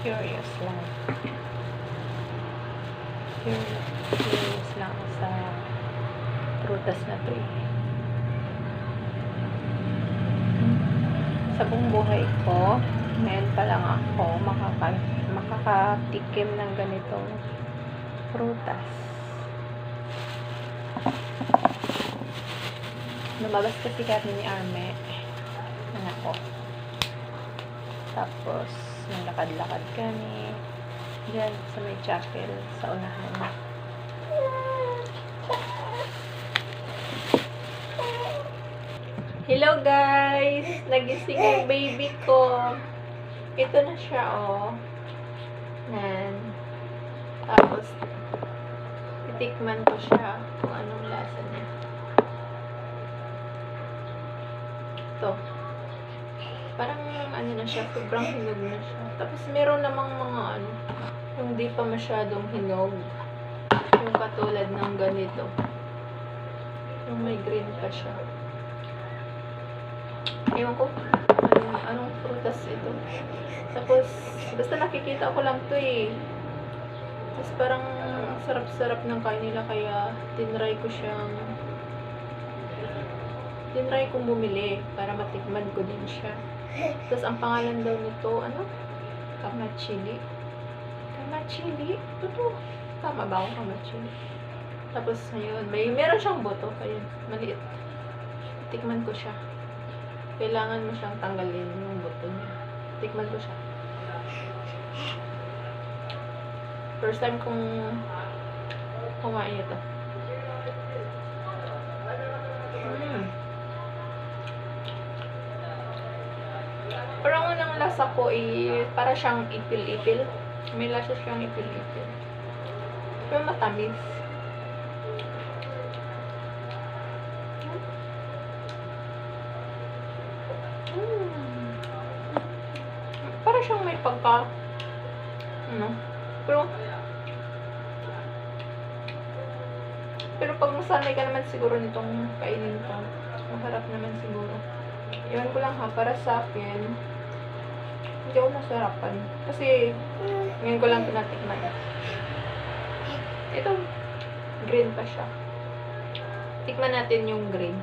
Curious lang. Curious lang sa prutas na to eh. Sa buong buhay ko, ngayon pa lang ako makakatikim ng ganitong prutas. Lumabas kasi kami ni Arme. Anak ko. Tapos, nalakad-lakad kami. Diyan sa may chapel, sa unahan. Hello guys! Nagising yung baby ko. Ito na siya, oh. Nan. Tapos, titikman ko siya kung anong lasa niya. Ito. Parang ano na siya, sobrang hinog na siya. Tapos meron namang mga ano, yung di pa masyadong hinog. Yung katulad ng ganito. Yung may green pa siya. Ewan ko, anong prutas ito. Tapos, basta nakikita ko lang to eh. Tapos parang sarap-sarap ng kain nila kaya tinry kong bumili para matikman ko din siya. Tapos ang pangalan daw nito, ano? Kamachili. Kamachili? Ito. Tama ba ako kamachili? Tapos ngayon, meron siyang buto. Ayun, maliit. Tikman ko siya. Kailangan mo siyang tanggalin yung buto niya. Tikman ko siya. First time kong kumain ito. Parang unang lasa ko para siyang ipil-ipil. May lasa siyang ipil-ipil. Pero matamis. Para siyang may pagka pero pag masanay ka naman siguro nitong kainin to, masarap naman siguro. Iwan ko lang ha, para sa akin hindi ako nasarapan kasi ngayon ko lang pinatikman. Ito green pa siya. Tikman natin yung green.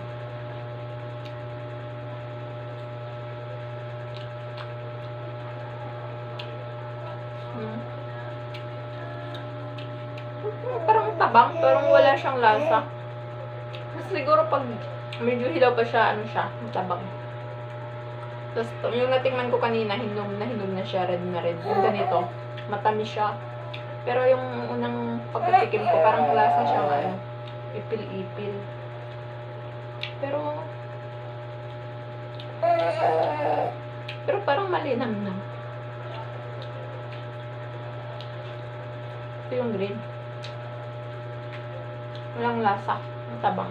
Parang tabang, parang wala siyang lasa. Kasi siguro pag medyo hilaw pa siya, ano siya, tabang. Tapos yung natikman ko kanina, hinog na siya, red na red. Yung ganito, matamis siya. Pero yung unang pagkatikim ko, parang lasa siya ano, ipil-ipil. Pero parang malinamnam. Ito yung green. Walang lasa. Tabang.